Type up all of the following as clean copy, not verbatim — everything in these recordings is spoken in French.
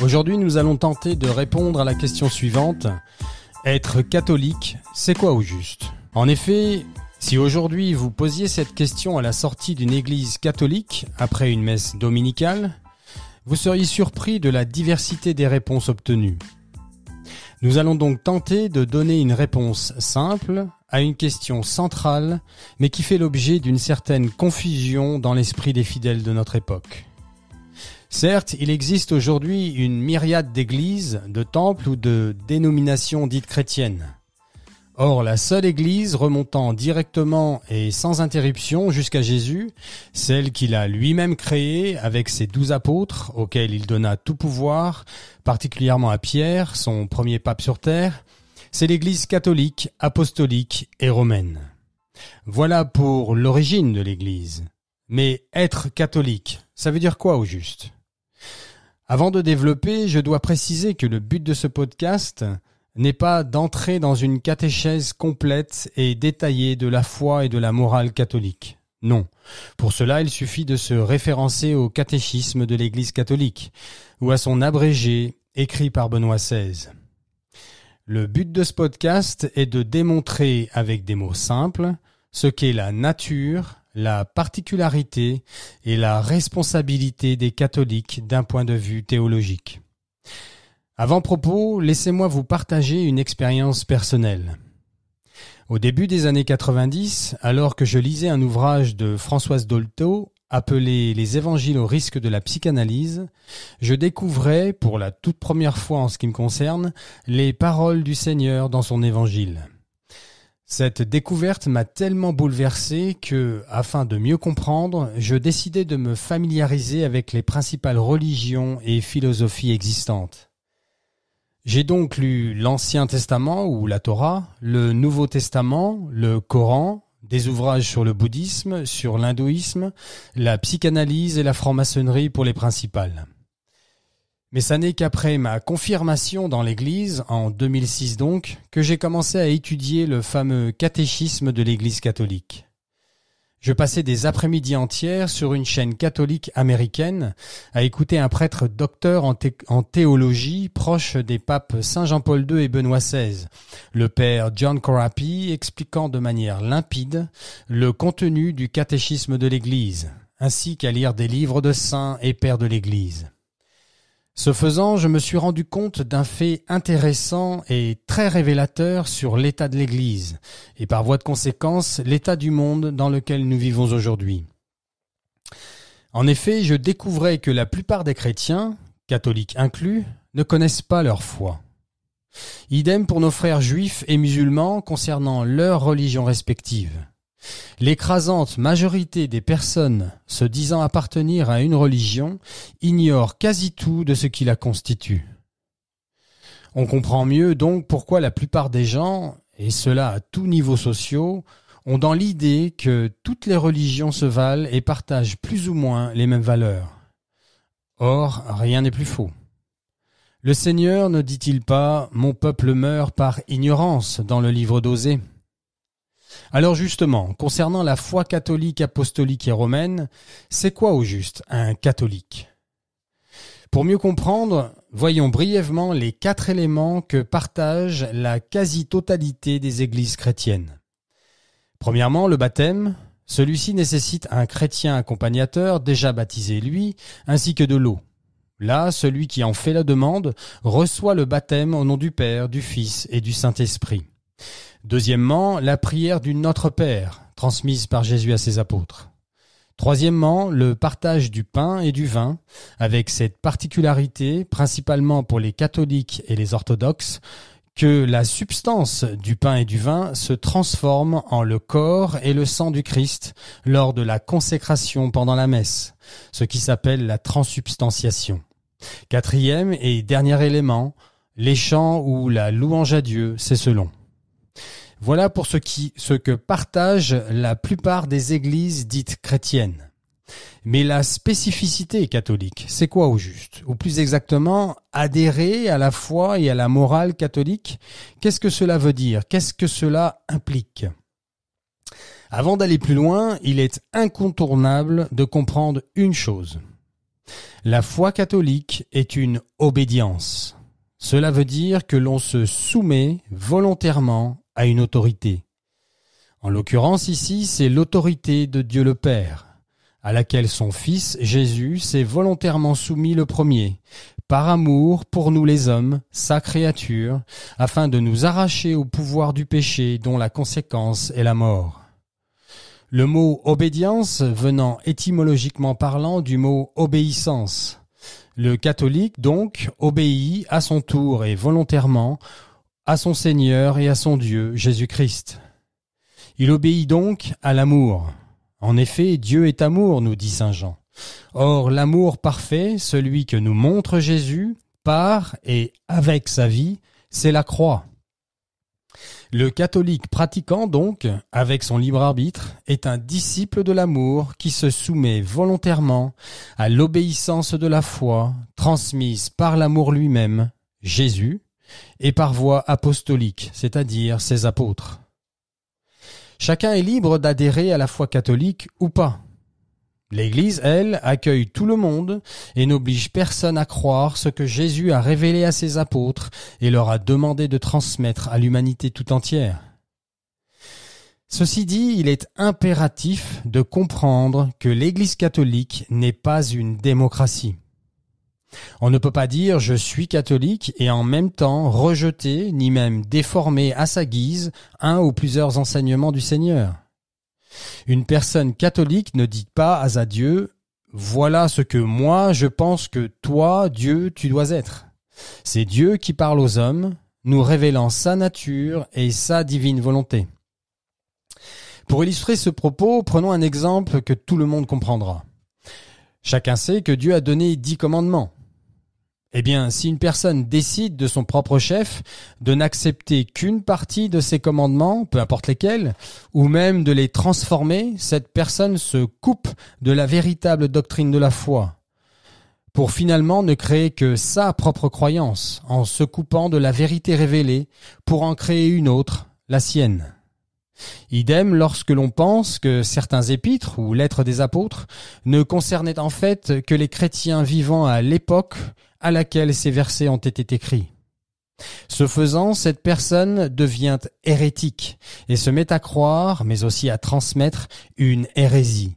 Aujourd'hui, nous allons tenter de répondre à la question suivante. Être catholique, c'est quoi au juste ? En effet, si aujourd'hui vous posiez cette question à la sortie d'une église catholique, après une messe dominicale, vous seriez surpris de la diversité des réponses obtenues. Nous allons donc tenter de donner une réponse simple à une question centrale, mais qui fait l'objet d'une certaine confusion dans l'esprit des fidèles de notre époque. Certes, il existe aujourd'hui une myriade d'églises, de temples ou de dénominations dites chrétiennes. Or, la seule église remontant directement et sans interruption jusqu'à Jésus, celle qu'il a lui-même créée avec ses 12 apôtres, auxquels il donna tout pouvoir, particulièrement à Pierre, son premier pape sur terre, c'est l'église catholique, apostolique et romaine. Voilà pour l'origine de l'église. Mais être catholique, ça veut dire quoi au juste ? Avant de développer, je dois préciser que le but de ce podcast n'est pas d'entrer dans une catéchèse complète et détaillée de la foi et de la morale catholique. Non. Pour cela, il suffit de se référencer au catéchisme de l'Église catholique ou à son abrégé écrit par Benoît XVI. Le but de ce podcast est de démontrer avec des mots simples ce qu'est la nature, la particularité et la responsabilité des catholiques d'un point de vue théologique. Avant-propos, laissez-moi vous partager une expérience personnelle. Au début des années 90, alors que je lisais un ouvrage de Françoise Dolto appelé « Les évangiles au risque de la psychanalyse », je découvrais, pour la toute première fois en ce qui me concerne, les paroles du Seigneur dans son évangile. Cette découverte m'a tellement bouleversé que, afin de mieux comprendre, je décidai de me familiariser avec les principales religions et philosophies existantes. J'ai donc lu l'Ancien Testament ou la Torah, le Nouveau Testament, le Coran, des ouvrages sur le bouddhisme, sur l'hindouisme, la psychanalyse et la franc-maçonnerie pour les principales. Mais ça n'est qu'après ma confirmation dans l'Église, en 2006 donc, que j'ai commencé à étudier le fameux catéchisme de l'Église catholique. Je passais des après-midi entières sur une chaîne catholique américaine à écouter un prêtre docteur en théologie proche des papes Saint Jean-Paul II et Benoît XVI, le père John Corapi, expliquant de manière limpide le contenu du catéchisme de l'Église, ainsi qu'à lire des livres de saints et pères de l'Église. Ce faisant, je me suis rendu compte d'un fait intéressant et très révélateur sur l'état de l'Église, et par voie de conséquence, l'état du monde dans lequel nous vivons aujourd'hui. En effet, je découvrais que la plupart des chrétiens, catholiques inclus, ne connaissent pas leur foi. Idem pour nos frères juifs et musulmans concernant leurs religions respectives. L'écrasante majorité des personnes se disant appartenir à une religion ignore quasi tout de ce qui la constitue. On comprend mieux donc pourquoi la plupart des gens, et cela à tous niveaux sociaux, ont dans l'idée que toutes les religions se valent et partagent plus ou moins les mêmes valeurs. Or, rien n'est plus faux. Le Seigneur ne dit-il pas « Mon peuple meurt par ignorance » dans le livre d'Osée ? Alors justement, concernant la foi catholique, apostolique et romaine, c'est quoi au juste un catholique ? Pour mieux comprendre, voyons brièvement les 4 éléments que partage la quasi-totalité des églises chrétiennes. Premièrement, le baptême. Celui-ci nécessite un chrétien accompagnateur déjà baptisé lui, ainsi que de l'eau. Là, celui qui en fait la demande reçoit le baptême au nom du Père, du Fils et du Saint-Esprit. Deuxièmement, la prière du Notre Père, transmise par Jésus à ses apôtres. Troisièmement, le partage du pain et du vin, avec cette particularité, principalement pour les catholiques et les orthodoxes, que la substance du pain et du vin se transforme en le corps et le sang du Christ lors de la consécration pendant la messe, ce qui s'appelle la transsubstantiation. Quatrième et dernier élément, les chants ou la louange à Dieu, c'est selon. Voilà pour ce que partagent la plupart des églises dites chrétiennes. Mais la spécificité catholique, c'est quoi au juste ? Ou plus exactement, adhérer à la foi et à la morale catholique, qu'est-ce que cela veut dire ? Qu'est-ce que cela implique ? Avant d'aller plus loin, il est incontournable de comprendre une chose. La foi catholique est une obédience. Cela veut dire que l'on se soumet volontairement à une autorité. En l'occurrence ici, c'est l'autorité de Dieu le Père, à laquelle son Fils Jésus s'est volontairement soumis le premier, par amour pour nous les hommes, sa créature, afin de nous arracher au pouvoir du péché dont la conséquence est la mort. Le mot obédience venant étymologiquement parlant du mot obéissance. Le catholique donc obéit à son tour et volontairement à son Seigneur et à son Dieu, Jésus-Christ. Il obéit donc à l'amour. En effet, Dieu est amour, nous dit saint Jean. Or, l'amour parfait, celui que nous montre Jésus, par et avec sa vie, c'est la croix. Le catholique pratiquant donc, avec son libre arbitre, est un disciple de l'amour qui se soumet volontairement à l'obéissance de la foi transmise par l'amour lui-même, Jésus, et par voie apostolique, c'est-à-dire ses apôtres. Chacun est libre d'adhérer à la foi catholique ou pas. L'Église, elle, accueille tout le monde et n'oblige personne à croire ce que Jésus a révélé à ses apôtres et leur a demandé de transmettre à l'humanité tout entière. Ceci dit, il est impératif de comprendre que l'Église catholique n'est pas une démocratie. On ne peut pas dire « je suis catholique » et en même temps rejeter, ni même déformer à sa guise un ou plusieurs enseignements du Seigneur. Une personne catholique ne dit pas à Dieu « voilà ce que moi je pense que toi, Dieu, tu dois être ». C'est Dieu qui parle aux hommes, nous révélant sa nature et sa divine volonté. Pour illustrer ce propos, prenons un exemple que tout le monde comprendra. Chacun sait que Dieu a donné 10 commandements. Eh bien, si une personne décide de son propre chef de n'accepter qu'une partie de ces commandements, peu importe lesquels, ou même de les transformer, cette personne se coupe de la véritable doctrine de la foi, pour finalement ne créer que sa propre croyance, en se coupant de la vérité révélée, pour en créer une autre, la sienne. Idem lorsque l'on pense que certains épîtres ou lettres des apôtres ne concernaient en fait que les chrétiens vivant à l'époque à laquelle ces versets ont été écrits. Ce faisant, cette personne devient hérétique et se met à croire, mais aussi à transmettre, une hérésie,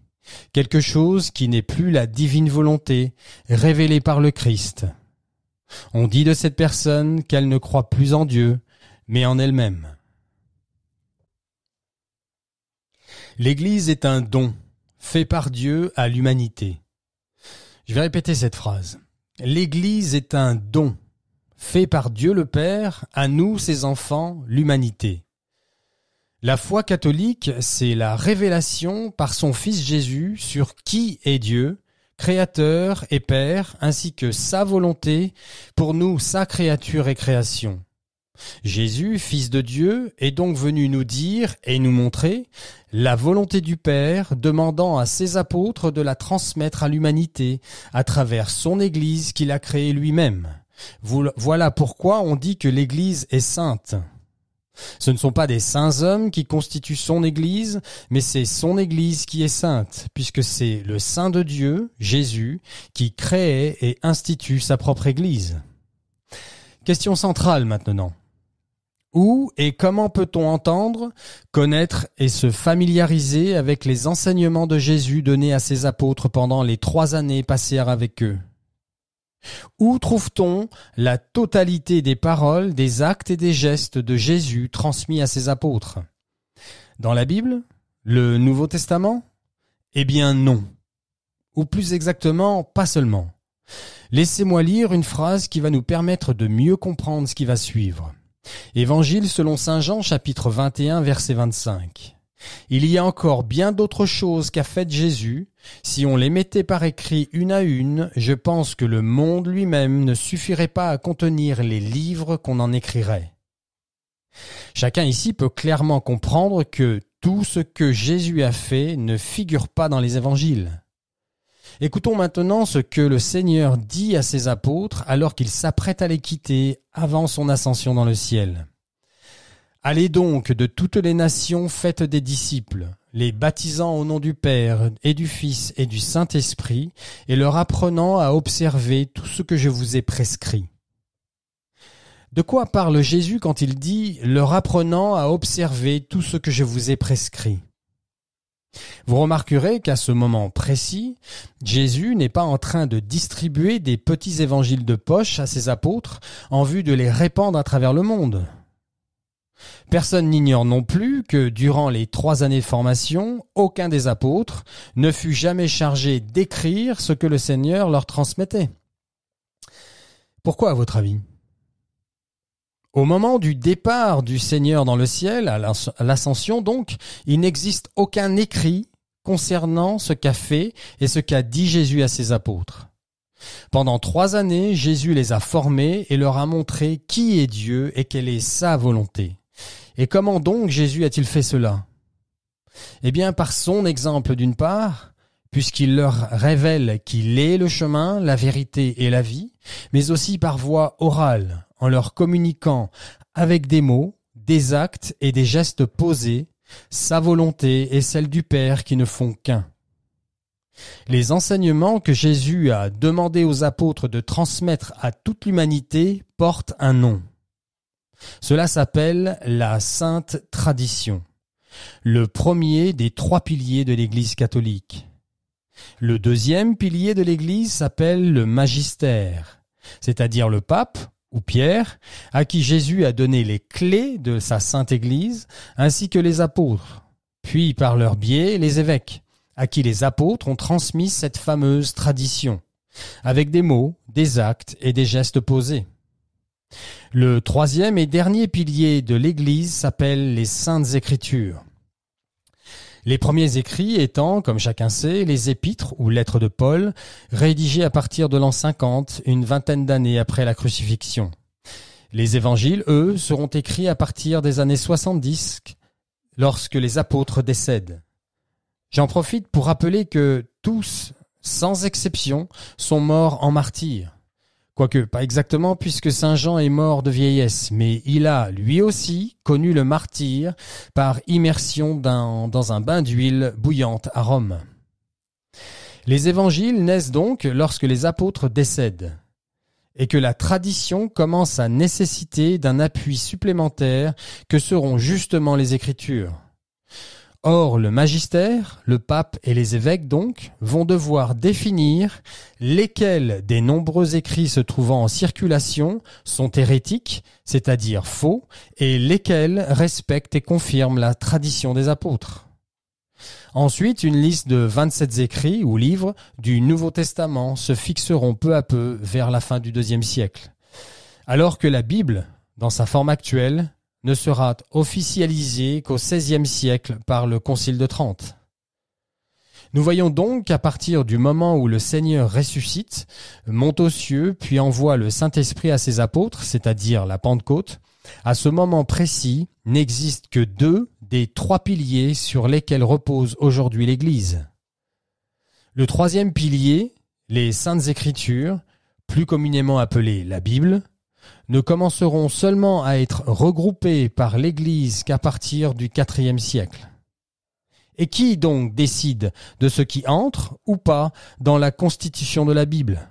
quelque chose qui n'est plus la divine volonté révélée par le Christ. On dit de cette personne qu'elle ne croit plus en Dieu, mais en elle-même. L'Église est un don fait par Dieu à l'humanité. Je vais répéter cette phrase. L'Église est un don fait par Dieu le Père à nous, ses enfants, l'humanité. La foi catholique, c'est la révélation par son Fils Jésus sur qui est Dieu, Créateur et Père, ainsi que sa volonté pour nous, sa créature et création. Jésus, Fils de Dieu, est donc venu nous dire et nous montrer la volonté du Père, demandant à ses apôtres de la transmettre à l'humanité à travers son Église qu'il a créée lui-même. Voilà pourquoi on dit que l'Église est sainte. Ce ne sont pas des saints hommes qui constituent son Église, mais c'est son Église qui est sainte, puisque c'est le Saint de Dieu, Jésus, qui crée et institue sa propre Église. Question centrale maintenant. Où et comment peut-on entendre, connaître et se familiariser avec les enseignements de Jésus donnés à ses apôtres pendant les 3 années passées avec eux? Où trouve-t-on la totalité des paroles, des actes et des gestes de Jésus transmis à ses apôtres? Dans la Bible? Le Nouveau Testament? Eh bien non. Ou plus exactement, pas seulement. Laissez-moi lire une phrase qui va nous permettre de mieux comprendre ce qui va suivre. Évangile selon saint Jean, chapitre 21, verset 25. Il y a encore bien d'autres choses qu'a faites Jésus. Si on les mettait par écrit une à une, je pense que le monde lui-même ne suffirait pas à contenir les livres qu'on en écrirait. Chacun ici peut clairement comprendre que tout ce que Jésus a fait ne figure pas dans les évangiles. Écoutons maintenant ce que le Seigneur dit à ses apôtres alors qu'il s'apprête à les quitter avant son ascension dans le ciel. Allez donc de toutes les nations, faites des disciples, les baptisant au nom du Père et du Fils et du Saint-Esprit, et leur apprenant à observer tout ce que je vous ai prescrit. De quoi parle Jésus quand il dit « leur apprenant à observer tout ce que je vous ai prescrit » ? Vous remarquerez qu'à ce moment précis, Jésus n'est pas en train de distribuer des petits évangiles de poche à ses apôtres en vue de les répandre à travers le monde. Personne n'ignore non plus que durant les 3 années de formation, aucun des apôtres ne fut jamais chargé d'écrire ce que le Seigneur leur transmettait. Pourquoi, à votre avis ? Au moment du départ du Seigneur dans le ciel, à l'ascension donc, il n'existe aucun écrit concernant ce qu'a fait et ce qu'a dit Jésus à ses apôtres. Pendant 3 années, Jésus les a formés et leur a montré qui est Dieu et quelle est sa volonté. Et comment donc Jésus a-t-il fait cela ? Eh bien, par son exemple d'une part, puisqu'il leur révèle qu'il est le chemin, la vérité et la vie, mais aussi par voie orale, en leur communiquant avec des mots, des actes et des gestes posés, sa volonté et celle du Père qui ne font qu'un. Les enseignements que Jésus a demandé aux apôtres de transmettre à toute l'humanité portent un nom. Cela s'appelle la Sainte Tradition, le premier des 3 piliers de l'Église catholique. Le deuxième pilier de l'Église s'appelle le Magistère, c'est-à-dire le pape, ou Pierre, à qui Jésus a donné les clés de sa Sainte Église, ainsi que les apôtres, puis par leur biais les évêques, à qui les apôtres ont transmis cette fameuse tradition, avec des mots, des actes et des gestes posés. Le 3e et dernier pilier de l'Église s'appelle les Saintes Écritures. Les premiers écrits étant, comme chacun sait, les épîtres ou lettres de Paul, rédigées à partir de l'an 50, une vingtaine d'années après la crucifixion. Les évangiles, eux, seront écrits à partir des années 70, lorsque les apôtres décèdent. J'en profite pour rappeler que tous, sans exception, sont morts en martyrs. Quoique, pas exactement, puisque Saint Jean est mort de vieillesse, mais il a, lui aussi, connu le martyre par immersion dans un bain d'huile bouillante à Rome. Les évangiles naissent donc lorsque les apôtres décèdent, et que la tradition commence à nécessiter d'un appui supplémentaire que seront justement les Écritures. Or, le magistère, le pape et les évêques donc, vont devoir définir lesquels des nombreux écrits se trouvant en circulation sont hérétiques, c'est-à-dire faux, et lesquels respectent et confirment la tradition des apôtres. Ensuite, une liste de 27 écrits ou livres du Nouveau Testament se fixeront peu à peu vers la fin du IIe siècle, alors que la Bible, dans sa forme actuelle, ne sera officialisé qu'au XVIe siècle par le Concile de Trente. Nous voyons donc qu'à partir du moment où le Seigneur ressuscite, monte aux cieux, puis envoie le Saint-Esprit à ses apôtres, c'est-à-dire la Pentecôte, à ce moment précis n'existent que 2 des 3 piliers sur lesquels repose aujourd'hui l'Église. Le 3e pilier, les Saintes Écritures, plus communément appelées la Bible, ne commenceront seulement à être regroupés par l'Église qu'à partir du IVe siècle. Et qui donc décide de ce qui entre ou pas dans la constitution de la Bible ?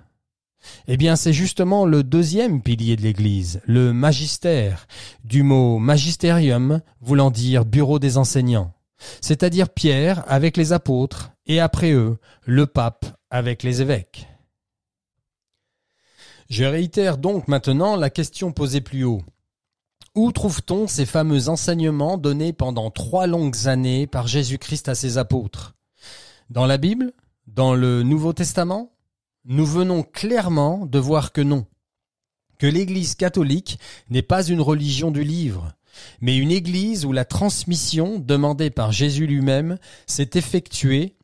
Eh bien, c'est justement le 2e pilier de l'Église, le magistère, du mot magisterium voulant dire bureau des enseignants, c'est-à-dire Pierre avec les apôtres et après eux, le pape avec les évêques. Je réitère donc maintenant la question posée plus haut. Où trouve-t-on ces fameux enseignements donnés pendant 3 longues années par Jésus-Christ à ses apôtres ? Dans la Bible ? Dans le Nouveau Testament ? Nous venons clairement de voir que non. Que l'Église catholique n'est pas une religion du livre, mais une Église où la transmission demandée par Jésus lui-même s'est effectuée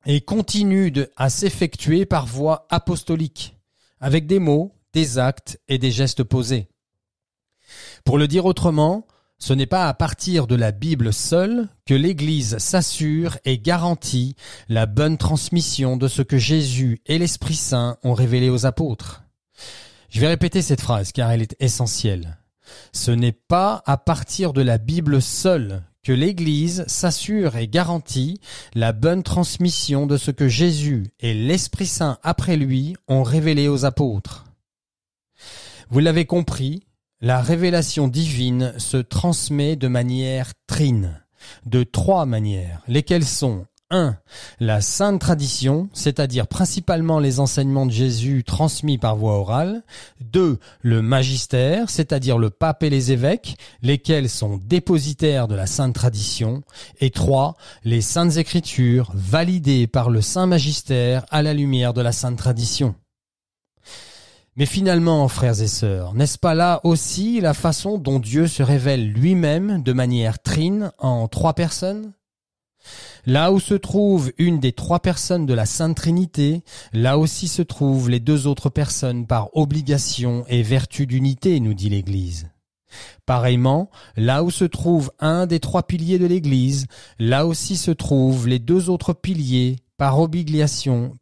et continue à s'effectuer par voie apostolique, avec des mots, des actes et des gestes posés. Pour le dire autrement, ce n'est pas à partir de la Bible seule que l'Église s'assure et garantit la bonne transmission de ce que Jésus et l'Esprit Saint ont révélé aux apôtres. Je vais répéter cette phrase car elle est essentielle. Ce n'est pas à partir de la Bible seule que l'Église s'assure et garantit la bonne transmission de ce que Jésus et l'Esprit Saint après lui ont révélé aux apôtres. Vous l'avez compris, la révélation divine se transmet de manière trine, de 3 manières, lesquelles sont 1. La sainte tradition, c'est-à-dire principalement les enseignements de Jésus transmis par voie orale. 2. Le magistère, c'est-à-dire le pape et les évêques, lesquels sont dépositaires de la sainte tradition. Et 3. Les saintes écritures, validées par le saint magistère à la lumière de la sainte tradition. Mais finalement, frères et sœurs, n'est-ce pas là aussi la façon dont Dieu se révèle lui-même de manière trine en 3 personnes ? Là où se trouve une des 3 personnes de la Sainte Trinité, là aussi se trouvent les 2 autres personnes par obligation et vertu d'unité, nous dit l'Église. Pareillement, là où se trouve un des 3 piliers de l'Église, là aussi se trouvent les 2 autres piliers par obligation,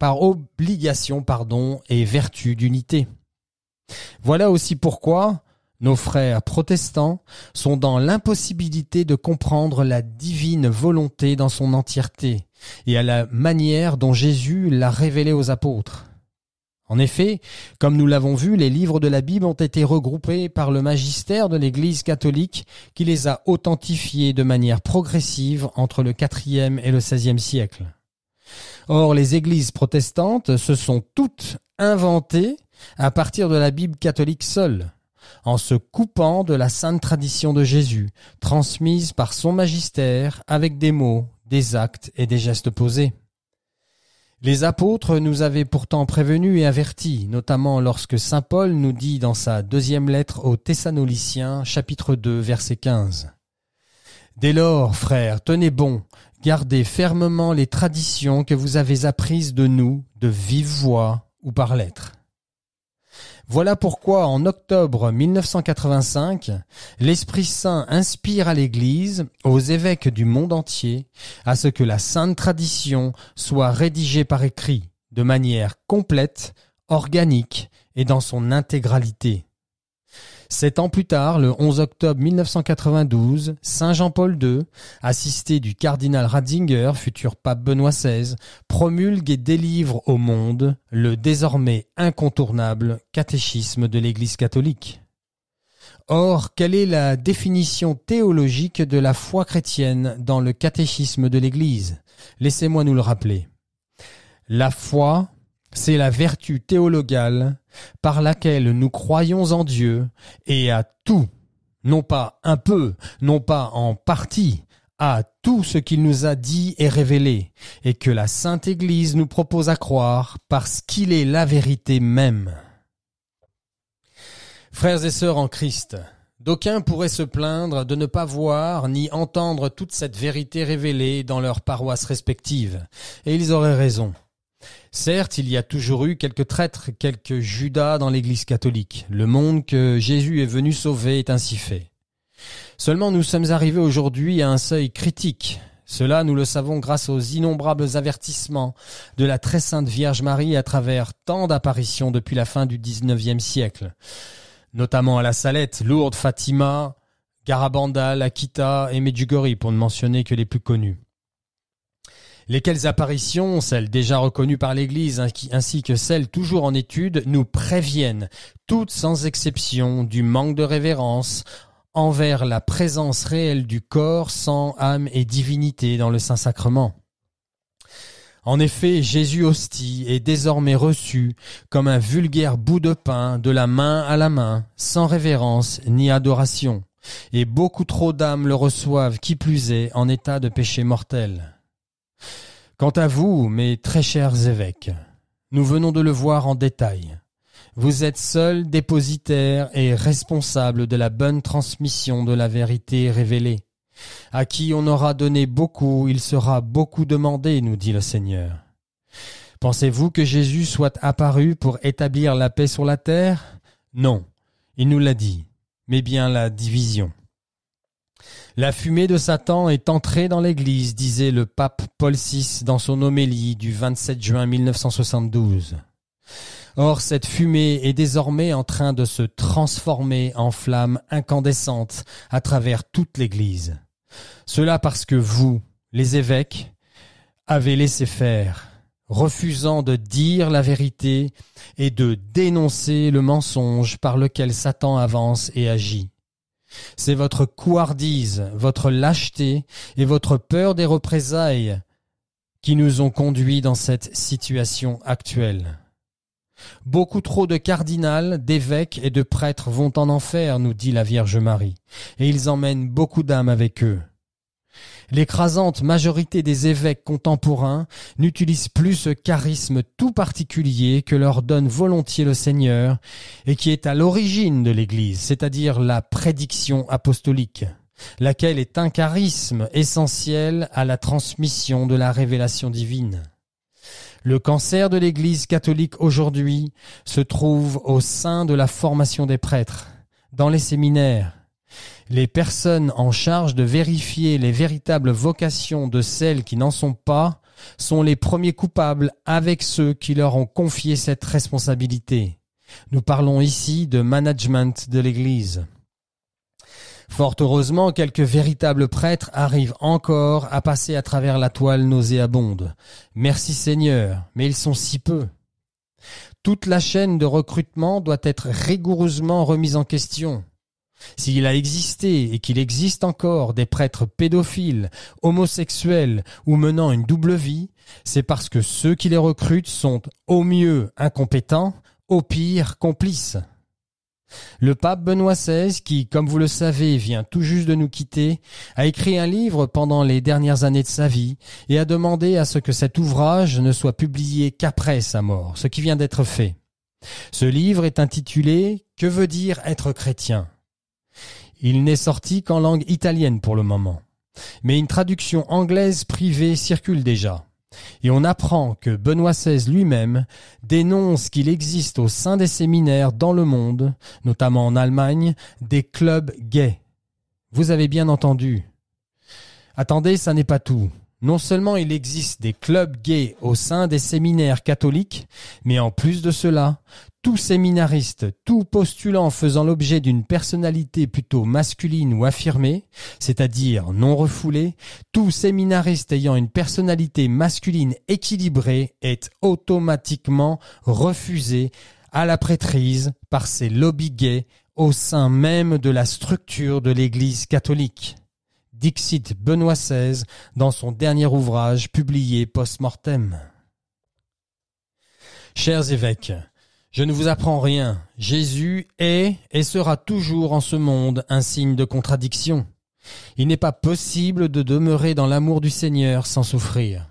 et vertu d'unité. Voilà aussi pourquoi nos frères protestants sont dans l'impossibilité de comprendre la divine volonté dans son entièreté et à la manière dont Jésus l'a révélée aux apôtres. En effet, comme nous l'avons vu, les livres de la Bible ont été regroupés par le magistère de l'Église catholique qui les a authentifiés de manière progressive entre le IVe et le XVIe siècle. Or, les églises protestantes se sont toutes inventées à partir de la Bible catholique seule, en se coupant de la sainte tradition de Jésus, transmise par son magistère avec des mots, des actes et des gestes posés. Les apôtres nous avaient pourtant prévenus et avertis, notamment lorsque saint Paul nous dit dans sa 2e lettre aux Thessaloniciens, chapitre 2, verset 15. « Dès lors, frères, tenez bon, gardez fermement les traditions que vous avez apprises de nous, de vive voix ou par lettre. » Voilà pourquoi, en octobre 1985, l'Esprit Saint inspire à l'Église, aux évêques du monde entier, à ce que la sainte tradition soit rédigée par écrit, de manière complète, organique et dans son intégralité. 7 ans plus tard, le 11 octobre 1992, Saint Jean-Paul II, assisté du cardinal Ratzinger, futur pape Benoît XVI, promulgue et délivre au monde le désormais incontournable catéchisme de l'Église catholique. Or, quelle est la définition théologique de la foi chrétienne dans le catéchisme de l'Église ? Laissez-moi nous le rappeler. La foi, c'est la vertu théologale par laquelle nous croyons en Dieu et à tout, non pas un peu, non pas en partie, à tout ce qu'il nous a dit et révélé, et que la Sainte Église nous propose à croire parce qu'il est la vérité même. Frères et sœurs en Christ, d'aucuns pourraient se plaindre de ne pas voir ni entendre toute cette vérité révélée dans leurs paroisses respectives, et ils auraient raison. Certes, il y a toujours eu quelques traîtres, quelques Judas dans l'Église catholique. Le monde que Jésus est venu sauver est ainsi fait. Seulement, nous sommes arrivés aujourd'hui à un seuil critique. Cela, nous le savons grâce aux innombrables avertissements de la très sainte Vierge Marie à travers tant d'apparitions depuis la fin du XIXe siècle, notamment à la Salette, Lourdes, Fatima, Garabandal, Akita et Medjugorje, pour ne mentionner que les plus connus. Lesquelles apparitions, celles déjà reconnues par l'Église ainsi que celles toujours en étude, nous préviennent, toutes sans exception, du manque de révérence envers la présence réelle du corps, sang, âme et divinité dans le Saint-Sacrement. En effet, Jésus hostie est désormais reçu comme un vulgaire bout de pain de la main à la main, sans révérence ni adoration, et beaucoup trop d'âmes le reçoivent, qui plus est, en état de péché mortel. Quant à vous, mes très chers évêques, nous venons de le voir en détail. Vous êtes seuls dépositaires et responsables de la bonne transmission de la vérité révélée. À qui on aura donné beaucoup, il sera beaucoup demandé, nous dit le Seigneur. Pensez-vous que Jésus soit apparu pour établir la paix sur la terre ? Non, il nous l'a dit, mais bien la division. La fumée de Satan est entrée dans l'Église, disait le pape Paul VI dans son homélie du 27 juin 1972. Or, cette fumée est désormais en train de se transformer en flamme incandescente à travers toute l'Église. Cela parce que vous, les évêques, avez laissé faire, refusant de dire la vérité et de dénoncer le mensonge par lequel Satan avance et agit. C'est votre couardise, votre lâcheté et votre peur des représailles qui nous ont conduits dans cette situation actuelle. Beaucoup trop de cardinals, d'évêques et de prêtres vont en enfer, nous dit la Vierge Marie, et ils emmènent beaucoup d'âmes avec eux. L'écrasante majorité des évêques contemporains n'utilisent plus ce charisme tout particulier que leur donne volontiers le Seigneur et qui est à l'origine de l'Église, c'est-à-dire la prédiction apostolique, laquelle est un charisme essentiel à la transmission de la révélation divine. Le cancer de l'Église catholique aujourd'hui se trouve au sein de la formation des prêtres, dans les séminaires. Les personnes en charge de vérifier les véritables vocations de celles qui n'en sont pas sont les premiers coupables avec ceux qui leur ont confié cette responsabilité. Nous parlons ici de management de l'Église. Fort heureusement, quelques véritables prêtres arrivent encore à passer à travers la toile nauséabonde. Merci Seigneur, mais ils sont si peu. Toute la chaîne de recrutement doit être rigoureusement remise en question. S'il a existé et qu'il existe encore des prêtres pédophiles, homosexuels ou menant une double vie, c'est parce que ceux qui les recrutent sont au mieux incompétents, au pire complices. Le pape Benoît XVI, qui, comme vous le savez, vient tout juste de nous quitter, a écrit un livre pendant les dernières années de sa vie et a demandé à ce que cet ouvrage ne soit publié qu'après sa mort, ce qui vient d'être fait. Ce livre est intitulé « Que veut dire être chrétien ?» Il n'est sorti qu'en langue italienne pour le moment, mais une traduction anglaise privée circule déjà. Et on apprend que Benoît XVI lui-même dénonce qu'il existe au sein des séminaires dans le monde, notamment en Allemagne, des clubs gays. Vous avez bien entendu. Attendez, ça n'est pas tout. Non seulement il existe des clubs gays au sein des séminaires catholiques, mais en plus de cela, tout séminariste, tout postulant faisant l'objet d'une personnalité plutôt masculine ou affirmée, c'est-à-dire non refoulée, tout séminariste ayant une personnalité masculine équilibrée est automatiquement refusé à la prêtrise par ces lobbies gays au sein même de la structure de l'Église catholique. Dixit Benoît XVI dans son dernier ouvrage publié post-mortem. Chers évêques, je ne vous apprends rien. Jésus est et sera toujours en ce monde un signe de contradiction. Il n'est pas possible de demeurer dans l'amour du Seigneur sans souffrir.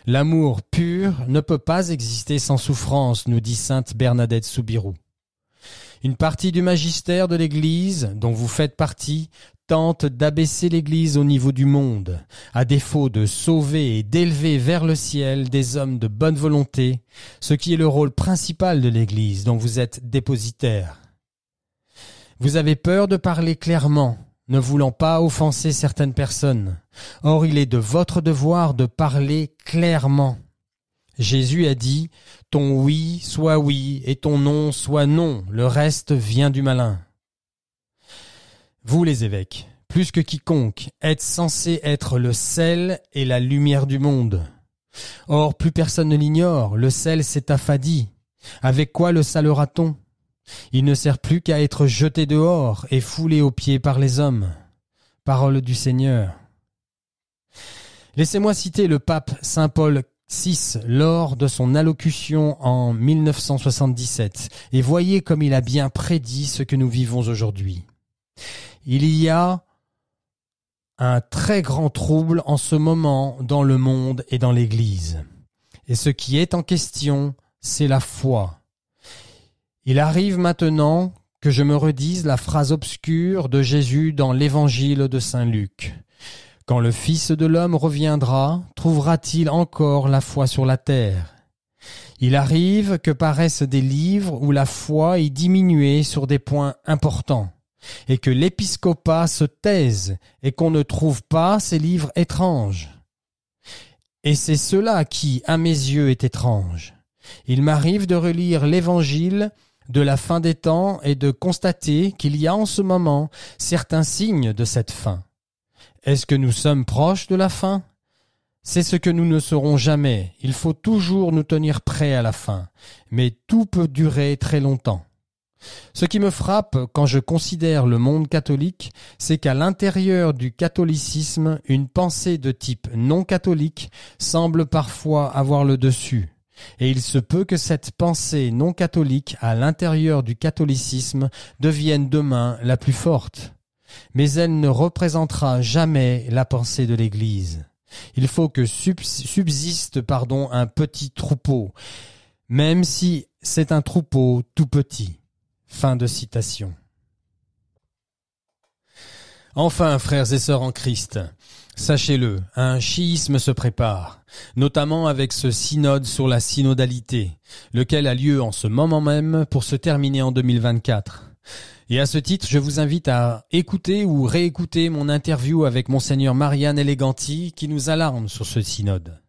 L'amour pur ne peut pas exister sans souffrance, nous dit sainte Bernadette Soubirous. Une partie du magistère de l'Église, dont vous faites partie, tente d'abaisser l'Église au niveau du monde, à défaut de sauver et d'élever vers le ciel des hommes de bonne volonté, ce qui est le rôle principal de l'Église dont vous êtes dépositaire. Vous avez peur de parler clairement, ne voulant pas offenser certaines personnes. Or, il est de votre devoir de parler clairement. Jésus a dit « Ton oui soit oui et ton non soit non, le reste vient du malin ». Vous les évêques, plus que quiconque, êtes censés être le sel et la lumière du monde. Or, plus personne ne l'ignore, le sel s'est affadi. Avec quoi le salera-t-on ? Il ne sert plus qu'à être jeté dehors et foulé aux pieds par les hommes. Parole du Seigneur. Laissez-moi citer le pape Saint Paul VI lors de son allocution en 1977 et voyez comme il a bien prédit ce que nous vivons aujourd'hui. Il y a un très grand trouble en ce moment dans le monde et dans l'Église. Et ce qui est en question, c'est la foi. Il arrive maintenant que je me redise la phrase obscure de Jésus dans l'Évangile de Saint Luc. Quand le Fils de l'homme reviendra, trouvera-t-il encore la foi sur la terre ? Il arrive que paraissent des livres où la foi est diminuée sur des points importants, et que l'épiscopat se taise et qu'on ne trouve pas ces livres étranges. Et c'est cela qui, à mes yeux, est étrange. Il m'arrive de relire l'Évangile de la fin des temps et de constater qu'il y a en ce moment certains signes de cette fin. Est-ce que nous sommes proches de la fin ? C'est ce que nous ne serons jamais. Il faut toujours nous tenir prêts à la fin. Mais tout peut durer très longtemps. Ce qui me frappe quand je considère le monde catholique, c'est qu'à l'intérieur du catholicisme, une pensée de type non catholique semble parfois avoir le dessus. Et il se peut que cette pensée non catholique à l'intérieur du catholicisme devienne demain la plus forte. Mais elle ne représentera jamais la pensée de l'Église. Il faut que subsiste un petit troupeau, même si c'est un troupeau tout petit. Fin de citation. Enfin, frères et sœurs en Christ, sachez-le, un chiisme se prépare, notamment avec ce synode sur la synodalité, lequel a lieu en ce moment même pour se terminer en 2024. Et à ce titre, je vous invite à écouter ou réécouter mon interview avec Monseigneur Marianne Eleganti qui nous alarme sur ce synode.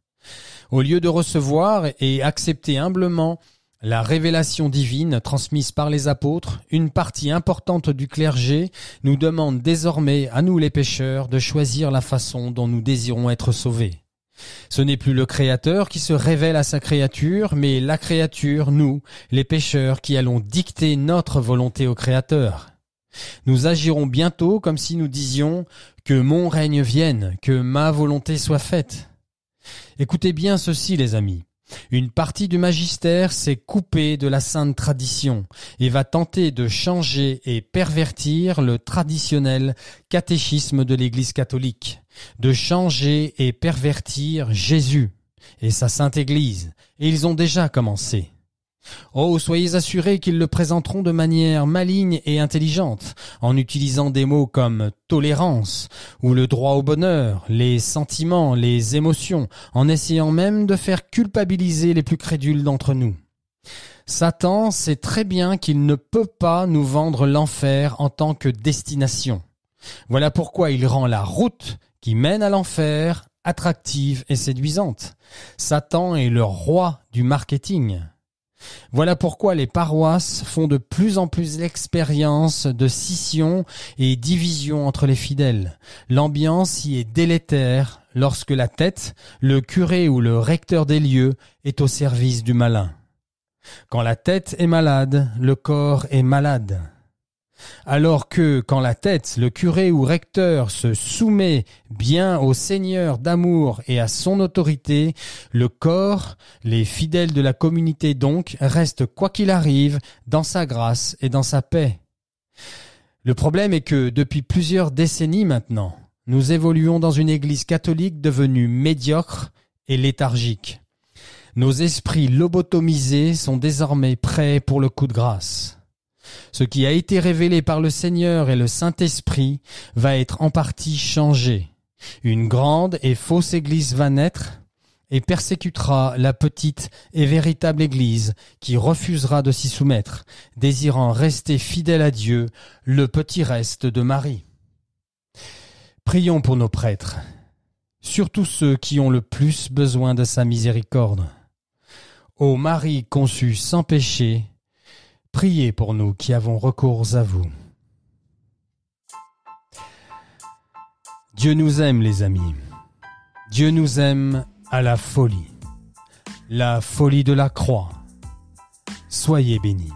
Au lieu de recevoir et accepter humblement la révélation divine transmise par les apôtres, une partie importante du clergé nous demande désormais, à nous les pécheurs, de choisir la façon dont nous désirons être sauvés. Ce n'est plus le Créateur qui se révèle à sa créature, mais la créature, nous, les pécheurs, qui allons dicter notre volonté au Créateur. Nous agirons bientôt comme si nous disions « que mon règne vienne, que ma volonté soit faite ». Écoutez bien ceci, les amis. Une partie du magistère s'est coupée de la sainte tradition et va tenter de changer et pervertir le traditionnel catéchisme de l'Église catholique, de changer et pervertir Jésus et sa sainte Église, et ils ont déjà commencé. Oh, soyez assurés qu'ils le présenteront de manière maligne et intelligente, en utilisant des mots comme tolérance ou le droit au bonheur, les sentiments, les émotions, en essayant même de faire culpabiliser les plus crédules d'entre nous. Satan sait très bien qu'il ne peut pas nous vendre l'enfer en tant que destination. Voilà pourquoi il rend la route qui mène à l'enfer attractive et séduisante. Satan est le roi du marketing. Voilà pourquoi les paroisses font de plus en plus l'expérience de scission et division entre les fidèles. L'ambiance y est délétère lorsque la tête, le curé ou le recteur des lieux est au service du malin. Quand la tête est malade, le corps est malade. Alors que, quand la tête, le curé ou recteur se soumet bien au Seigneur d'amour et à son autorité, le corps, les fidèles de la communauté donc, restent quoi qu'il arrive dans sa grâce et dans sa paix. Le problème est que, depuis plusieurs décennies maintenant, nous évoluons dans une église catholique devenue médiocre et léthargique. Nos esprits lobotomisés sont désormais prêts pour le coup de grâce. Ce qui a été révélé par le Seigneur et le Saint-Esprit va être en partie changé. Une grande et fausse église va naître et persécutera la petite et véritable église qui refusera de s'y soumettre, désirant rester fidèle à Dieu, le petit reste de Marie. Prions pour nos prêtres, surtout ceux qui ont le plus besoin de sa miséricorde. Ô Marie conçue sans péché, priez pour nous qui avons recours à vous. Dieu nous aime, les amis. Dieu nous aime à la folie de la croix. Soyez bénis.